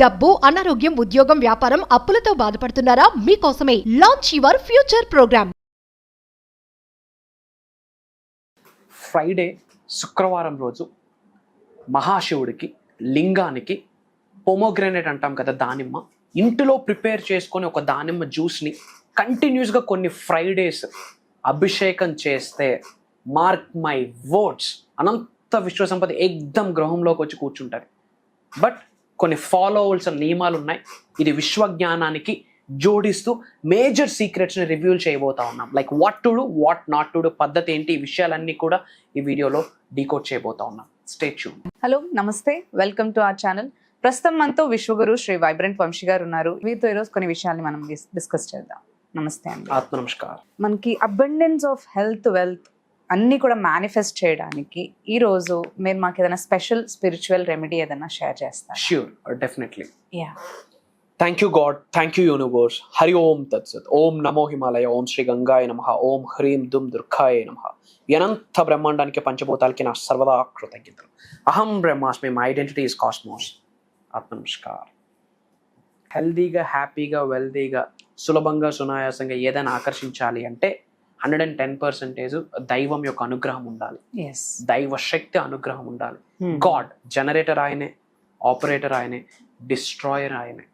డబ్బు, అనారోగ్యం, ఉద్యోగం, వ్యాపారం, అప్పులతో బాధపడుతున్నారా? మీకోసమే launch your future program. Friday శుక్రవారం రోజు మహాశివుడికి లింగానికి పొమోగ్రానేట్ అంటాం కదా, దానిమ్మ ఇంటిలో ప్రిపేర్ చేసుకొని ఒక దానిమ్మ జ్యూస్ని కంటిన్యూస్గా కొన్ని ఫ్రైడేస్ అభిషేకం చేస్తే మార్క్ మై వర్డ్స్ అనంత విశ్వ సంపద ఏకదం గృహంలోకి వచ్చి కూర్చుంటారు. బట్ కొన్ని ఫాలోవర్స్ నియమాలు ఉన్నాయి. ఇది విశ్వజ్ఞానానికి జోడిస్తూ మేజర్ సీక్రెట్స్ని రివ్యూల్ చేయబోతా ఉన్నాం. Like what to do, what not to do, పద్ధతి ఏంటి, ఈ విషయాలన్నీ కూడా ఈ వీడియోలో డీకోడ్ చేయబోతా ఉన్నాం. Stay tune. హలో, నమస్తే, వెల్కమ్ టు అవర్ ఛానల్. ప్రస్తుతం మనతో విశ్వగురు శ్రీ వైబ్రెంట్ వంశీ గారు ఉన్నారు. వీరితో ఈరోజు కొన్ని విషయాల్ని మనం డిస్కస్ చేద్దాం. నమస్తే అండి. ఆత్మ నమస్కారం. మనకి అబండెన్స్ ఆఫ్ హెల్త్, వెల్త్ అన్నీ కూడా మేనిఫెస్ట్ చేయడానికి ఈ రోజు మీరు మాకు ఏదైనా స్పెషల్ స్పిరిచువల్ రెమెడీ ఏదైనా షేర్ చేస్తారు? Sure, definitely. Yeah. Thank you God, thank you universe. Hari ఓం తత్సత్. ఓం నమో హిమాలయ, ఓం శ్రీ గంగాయ నమః, ఓం హ్రీం దుమ్ దుర్గాయ నమః. అనంత బ్రహ్మాండానికి పంచభూతాలకి నా సర్వదా కృతజ్ఞతలు. అహం బ్రహ్మాస్మి, మై ఐడెంటిటీ ఇస్ కాస్మోస్. ఆత్మ నమస్కారం. హెల్దీగా, హ్యాపీగా, వెల్దీగా, సులభంగా, సునాయాసంగా ఏదైనా ఆకర్షించాలి అంటే 110% దైవం యొక్క అనుగ్రహం ఉండాలి. దైవ శక్తి అనుగ్రహం ఉండాలి. గాడ్ జనరేటర్ ఆయనే, ఆపరేటర్ ఆయనే, డిస్ట్రాయర్ ఆయనే.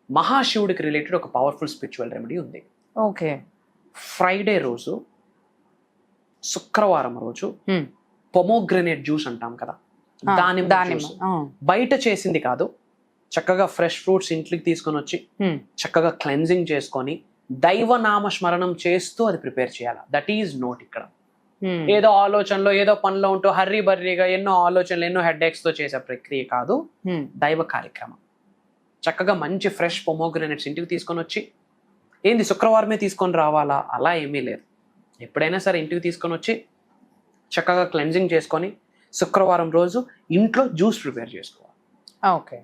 మహాశివుడికి రిలేటెడ్ ఒక పవర్ఫుల్ స్పిరిచువల్ రెమెడీ ఉంది. ఓకే. ఫ్రైడే రోజు, శుక్రవారం రోజు పొమోగ్రనేట్ జ్యూస్ అంటాం కదా, దానిమ్మ బయట చేసింది కాదు, చక్కగా ఫ్రెష్ ఫ్రూట్స్ ఇంట్లోకి తీసుకొని వచ్చి చక్కగా క్లెన్జింగ్ చేసుకొని దైవ నామ స్మరణం చేస్తూ అది ప్రిపేర్ చేయాలి. That is note. ఇక్కడ ఏదో ఆలోచనలో, ఏదో పనిలో ఉంటూ హర్రీ బర్రీగా ఎన్నో ఆలోచనలు, ఎన్నో హెడ్ఏక్స్ తో చేసే ప్రక్రియ కాదు, దైవ కార్యక్రమం. చక్కగా మంచి ఫ్రెష్ పొమోగ్రనేట్స్ ఇంటికి తీసుకొని వచ్చి, ఏంది శుక్రవారమే తీసుకొని రావాలా అలా ఏమీ లేదు, ఎప్పుడైనా సరే ఇంటికి తీసుకొని వచ్చి చక్కగా క్లెన్జింగ్ చేసుకొని శుక్రవారం రోజు ఇంట్లో జ్యూస్ ప్రిపేర్ చేసుకోవాలి. ఓకే.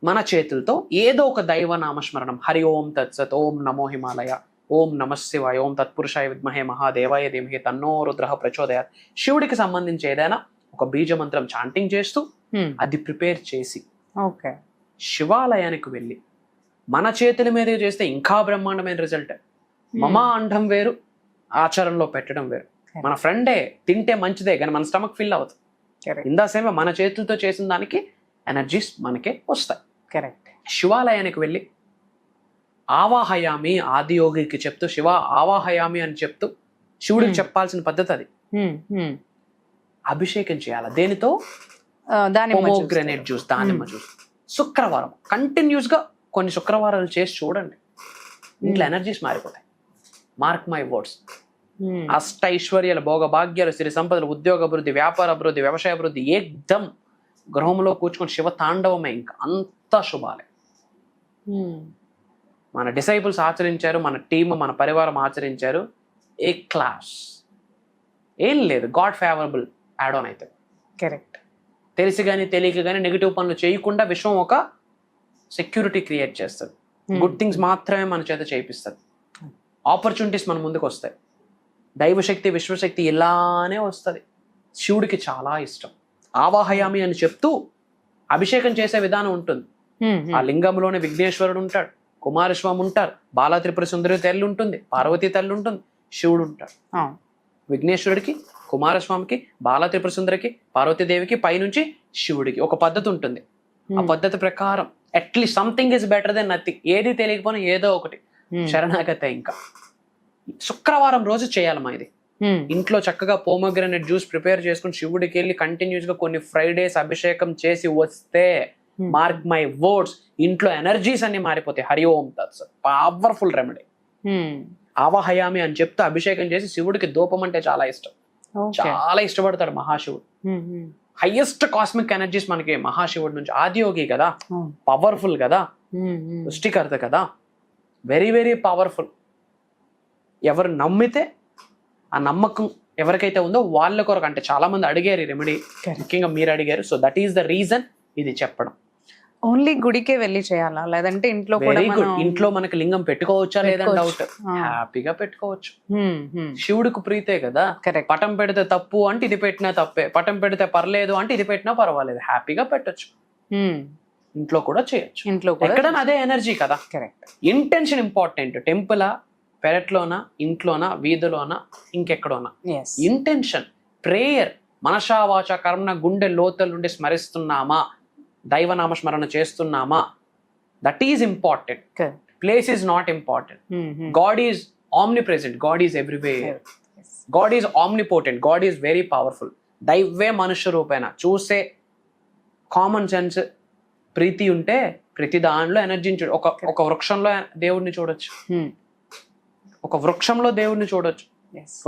మన చేతులతో ఏదో ఒక దైవ నామస్మరణం, హరి ఓం తత్సత్, ఓం నమో హిమాలయ, ఓం నమః శివాయ, ఓం తత్పురుషాయ విద్మహే మహాదేవాయ ధీమహి తన్నో రుద్రః ప్రచోదయాత్, శివుడికి సంబంధించి ఏదైనా ఒక బీజ మంత్రం చాంటింగ్ చేస్తూ అది ప్రిపేర్ చేసి ఓకే శివాలయానికి వెళ్ళి మన చేతుల మీద చేస్తే ఇంకా బ్రహ్మాండమైన రిజల్ట్. మమా అండం వేరు, ఆచరణలో పెట్టడం వేరు. మన ఫ్రెండే తింటే మంచిదే కానీ మన స్టమక్ ఫిల్ అవుతుంది. ఇందాసేమో మన చేతులతో చేసిన దానికి ఎనర్జీస్ మనకే వస్తాయి. కరెక్ట్. శివాలయానికి వెళ్ళి ఆవాహయామి, ఆదియోగికి చెప్తూ శివ ఆవాహయామి అని చెప్తూ శివుడికి చెప్పాల్సిన పద్ధతి అది. అభిషేకం చేయాలి. దేనితో? పొమోగ్రనేట్ జ్యూస్, దానిమ్మ జ్యూస్. శుక్రవారం కంటిన్యూస్ గా కొన్ని శుక్రవారాలు చేసి చూడండి, ఇంట్లో ఎనర్జీస్ మారిపోతాయి. Mark my words. అష్టైశ్వర్యాలు, భోగభాగ్యాలు, సిరి సంపదలు, ఉద్యోగ అభివృద్ధి, వ్యాపార అభివృద్ధి, వ్యవసాయ అభివృద్ధి ఏకదం గృహంలో కూర్చుకొని శివ తాండవమే. ఇంకా అంతా శుభాలే. మన డిసైపుల్స్ ఆచరించారు, మన టీమ్, మన పరివారం ఆచరించారు. ఏ క్లాస్, ఏం లేదు, గాడ్ ఫేవరబుల్ యాడ్ ఆన్ అవుతుంది. కరెక్ట్. తెలిసి కానీ తెలియక కానీ నెగిటివ్ పనులు చేయకుండా విశ్వం ఒక సెక్యూరిటీ క్రియేట్ చేస్తుంది. గుడ్ థింగ్స్ మాత్రమే మన చేత చేయిస్తుంది. ఆపర్చునిటీస్ మన ముందుకు వస్తాయి. దైవశక్తి, విశ్వశక్తి ఇలానే వస్తుంది. శివుడికి చాలా ఇష్టం. ఆవాహయామి అని చెప్తూ అభిషేకం చేసే విధానం ఉంటుంది. ఆ లింగంలోనే విఘ్నేశ్వరుడు ఉంటాడు, కుమారస్వామి ఉంటారు, బాలా త్రిపుర సుందరి తల్లి ఉంటుంది, పార్వతీ తల్లి ఉంటుంది, శివుడు ఉంటాడు. విఘ్నేశ్వరుడికి, కుమారస్వామికి, బాలా త్రిపుర సుందరికి, పార్వతీదేవికి, పైనుంచి శివుడికి ఒక పద్ధతి ఉంటుంది. ఆ పద్ధతి ప్రకారం at least something is better than nothing. ఏది తెలియకపోయినా ఏదో ఒకటి శరణాగతే. ఇంకా శుక్రవారం రోజు చేయాలమ్మా ఇది. ఇంట్లో చక్కగా పొమోగ్రనేట్ జ్యూస్ ప్రిపేర్ చేసుకుని శివుడికి వెళ్ళి కంటిన్యూస్ గా కొన్ని ఫ్రైడేస్ అభిషేకం చేసి వస్తే మార్క్ మై వర్డ్స్, ఇంట్లో ఎనర్జీస్ అన్ని మారిపోతాయి. హరి ఓం తత్సత్. Powerful remedy. ఆవాహయామి అని చెప్తూ అభిషేకం చేసి, శివుడికి ధూపం అంటే చాలా ఇష్టం, చాలా ఇష్టపడతాడు మహాశివుడు. హైయెస్ట్ కాస్మిక్ ఎనర్జీస్ మనకి మహాశివుడి నుంచి. ఆదియోగి కదా, పవర్ఫుల్ కదా, సృష్టికర్త కదా, వెరీ వెరీ పవర్ఫుల్. ఎవరు నమ్మితే ఆ నమ్మకం ఎవరికైతే ఉందో వాళ్ళ కొరకు, అంటే చాలా మంది అడిగారు ఈ రెమెడీ, ముఖ్యంగా మీరు అడిగారు. So that is the reason ఇది చెప్పడం. ఓన్లీ గుడికే వెళ్ళి చేయాలా, లేదంటే ఇంట్లో కూడా? Very good. ఇంట్లో మనకి లింగం పెట్టుకోవచ్చా లేదా డౌట్, హ్యాపీగా పెట్టుకోవచ్చు. శివుడికి ప్రీతే కదా. పటం పెడితే తప్పు అంటే ఇది పెట్టినా తప్పే, పటం పెడితే పర్లేదు అంటే ఇది పెట్టినా పర్వాలేదు, హ్యాపీగా పెట్టచ్చు. ఇంట్లో కూడా చేయొచ్చు. ఇంట్లో కూడా ఎక్కడైనా అదే ఎనర్జీ కదా. కరెక్ట్. Intention important. టెంపులా, పెరట్లోనా, ఇంట్లోనా, వీధిలోనా, ఇంకెక్కడోనా, ఎస్ ఇంటెన్షన్, ప్రేయర్, మనసా వాచ కర్మణ గుండె లోతుల నుండి స్మరిస్తున్నామా, దైవనామ స్మరణ చేస్తున్నామా, that is important. Correct. Place is not important. God is omnipresent, God is everywhere, God is omnipotent, God is very powerful. దైవే మనుష్య రూపేణ. చూసే కామన్ సెన్స్ ప్రీతి ఉంటే ప్రతి దానిలో ఎనర్జీని చూడ. ఒక వృక్షంలో దేవుడిని చూడొచ్చు, ఒక వృక్షంలో దేవుడిని చూడొచ్చు,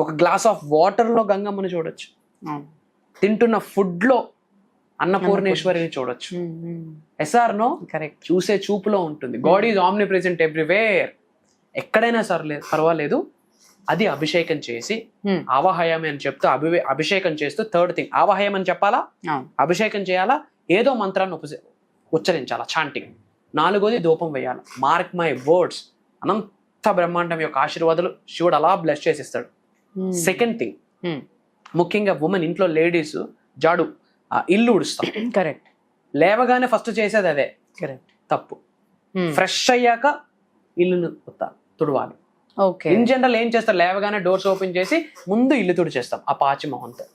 ఒక గ్లాస్ ఆఫ్ వాటర్లో గంగమ్మని చూడొచ్చు, తింటున్న ఫుడ్లో అన్నపూర్ణేశ్వరిని చూడొచ్చు. Yes or no? కరెక్ట్. చూసే చూపులో ఉంటుంది. God is omnipresent everywhere. ఎక్కడైనా సర్లేదు, పర్వాలేదు. అది అభిషేకం చేసి ఆవాహయామి అని చెప్తూ అభిషేకం చేస్తూ, థర్డ్ థింగ్ ఆవాహయం అని చెప్పాలా, అభిషేకం చేయాలా, ఏదో మంత్రాన్ని ఉచ్చరించాలా, చాంటింగ్. నాలుగోది ధూపం వేయాలి. మార్క్ మై వర్డ్స్, అనంత బ్రహ్మాండం యొక్క ఆశీర్వాదాలు శివుడు అలా బ్లెస్ చేసిస్తాడు. సెకండ్ థింగ్, ముఖ్యంగా ఉమెన్, ఇంట్లో లేడీస్ జాడు ఇల్లు ఉడుస్తాం. కరెక్ట్. లేవగానే ఫస్ట్ చేసేది అదే. కరెక్ట్. తప్పు. ఫ్రెష్ అయ్యాక ఇల్లును తుడవాలి. ఓకే. ఇన్ జనరల్ ఏం చేస్తారు, లేవగానే డోర్స్ ఓపెన్ చేసి ముందు ఇల్లు తుడిచేస్తాం ఆ పాచి మొహంతో.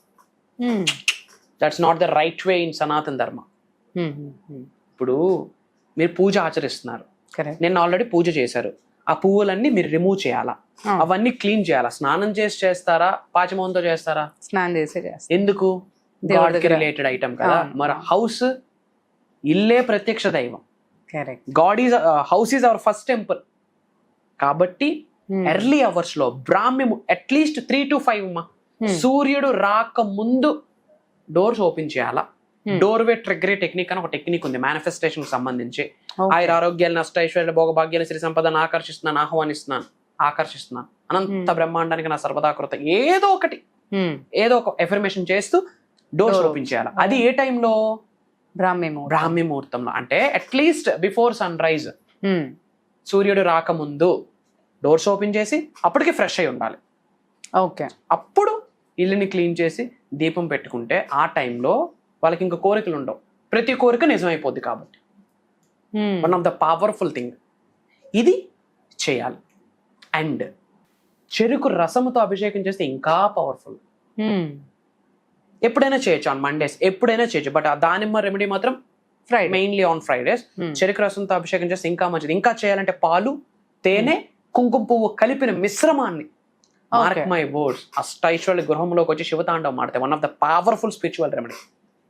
That's not the right way in Sanatana Dharma. ఇప్పుడు మీరు పూజ ఆచరిస్తున్నారు, నేను ఆల్రెడీ పూజ చేశారు, ఆ పువ్వులన్నీ మీరు రిమూవ్ చేయాలా, అవన్నీ క్లీన్ చేయాలా. స్నానం చేసి చేస్తారా, పాచి మొహంతో చేస్తారా? స్నానం చేసి చేస్తారా. ఎందుకు? గాడ్కి రిలేటెడ్ ఐటమ్ కదా. మరి హౌస్, ఇల్లే ప్రత్యక్ష దైవం. Correct. God is house is our first temple. కాబట్టి ఎర్లీ అవర్స్ లో బ్రాహ్మి అట్లీస్ట్ 3 to 5 సూర్యుడు రాక ముందు డోర్స్ ఓపెన్ చేయాలా. డోర్వే ట్రిగ్గరీ టెక్నిక్ అని ఒక టెక్నిక్ ఉంది మేనిఫెస్టేషన్ సంబంధించి. ఆయుర ఆరోగ్యాలు, నష్ట ఐశ్వర్యాలు, భోగభాగ్యాలు, శ్రీ సంపదను ఆకర్షిస్తున్నాను, ఆకర్షిస్తున్నాను, అనంత బ్రహ్మాండానికి నా సర్వదాకృత, ఏదో ఒక ఎఫర్మేషన్ చేస్తూ డోర్స్ ఓపెన్ చేయాలి. అది ఏ టైంలో? బ్రాహ్మీ ముహూర్తంలో. అంటే అట్లీస్ట్ బిఫోర్ సన్ రైజ్, సూర్యుడు రాకముందు డోర్స్ ఓపెన్ చేసి అప్పటికి ఫ్రెష్ అయి ఉండాలి. ఓకే. అప్పుడు ఇల్లుని క్లీన్ చేసి దీపం పెట్టుకుంటే ఆ టైంలో వాళ్ళకి ఇంకా కోరికలు ఉండవు. ప్రతి కోరిక నిజమైపోద్ది. కాబట్టి one of the powerful thing ఇది చేయాలి. అండ్ చెరుకు రసముతో అభిషేకం చేస్తే ఇంకా పవర్ఫుల్. ఎప్పుడైనా చేయొచ్చు, ఆన్ మండేస్ ఎప్పుడైనా చేయొచ్చు. బట్ ఆ దానిమ్మ రెమెడీ మాత్రం మెయిన్లీ ఆన్ ఫ్రైడేస్. చెరుకు రసంతో అభిషేకం చేస్తే ఇంకా మంచిది. ఇంకా చేయాలంటే పాలు, తేనె, కుంకుమ పువ్వు కలిపిన మిశ్రమాన్ని, మార్క్ మై వర్డ్స్, అష్టైశ్వర్య గృహంలోకి వచ్చి శివతాండవం ఆడితే one of the powerful spiritual remedy.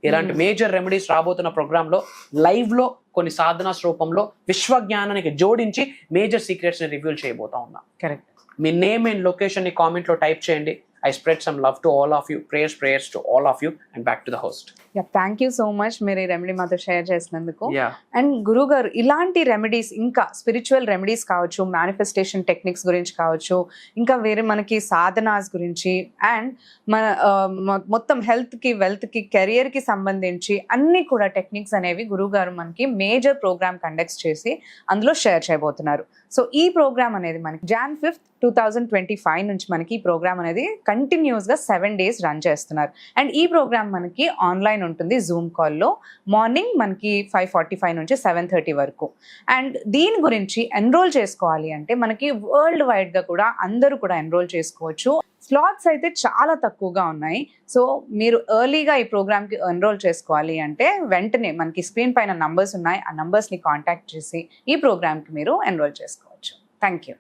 ఇలాంటి మేజర్ రెమెడీస్ రాబోతున్న ప్రోగ్రామ్ లో లైవ్ లో కొన్ని సాధనాస్ రూపంలో విశ్వజ్ఞానానికి జోడించి మేజర్ సీక్రెట్స్ ని రివీల్ చేయబోతా ఉన్నా. Correct. Me name and location ని కామెంట్ లో టైప్ చేయండి. I spread some love to all of you. Prayers to all of you. And back to the host. Yeah, thank you so much. మీరు ఈ remedy మాతో share చేసినందుకు. Yeah. And గురువు గారు, ఇలాంటి రెమెడీస్, ఇంకా స్పిరిచువల్ రెమెడీస్ కావచ్చు, మేనిఫెస్టేషన్ టెక్నిక్స్ గురించి కావచ్చు, ఇంకా వేరే మనకి సాధనాస్ గురించి, అండ్ మన మొత్తం హెల్త్కి, వెల్త్కి, కెరియర్కి సంబంధించి అన్ని కూడా టెక్నిక్స్ అనేవి గురువు గారు మనకి మేజర్ ప్రోగ్రామ్ కండక్ట్ చేసి అందులో షేర్ చేయబోతున్నారు. సో ఈ ప్రోగ్రామ్ అనేది మనకి Jan 5th, 2025 నుంచి మనకి ఈ ప్రోగ్రామ్ అనేది కంటిన్యూస్గా 7 days రన్ చేస్తున్నారు. అండ్ ఈ ప్రోగ్రామ్ మనకి ఆన్లైన్ ఉంటుంది, జూమ్ కాల్లో. మార్నింగ్ మనకి 5:45 నుంచి 7:30 వరకు. అండ్ దీని గురించి ఎన్రోల్ చేసుకోవాలి అంటే మనకి వరల్డ్ వైడ్గా కూడా అందరూ కూడా ఎన్రోల్ చేసుకోవచ్చు. స్లాట్స్ అయితే చాలా తక్కువగా ఉన్నాయి. సో మీరు ఎర్లీగా ఈ ప్రోగ్రామ్కి ఎన్రోల్ చేసుకోవాలి అంటే వెంటనే మనకి స్క్రీన్ పైన నంబర్స్ ఉన్నాయి, ఆ నంబర్స్ని కాంటాక్ట్ చేసి ఈ ప్రోగ్రామ్కి మీరు ఎన్రోల్ చేసుకోవచ్చు. Thank you.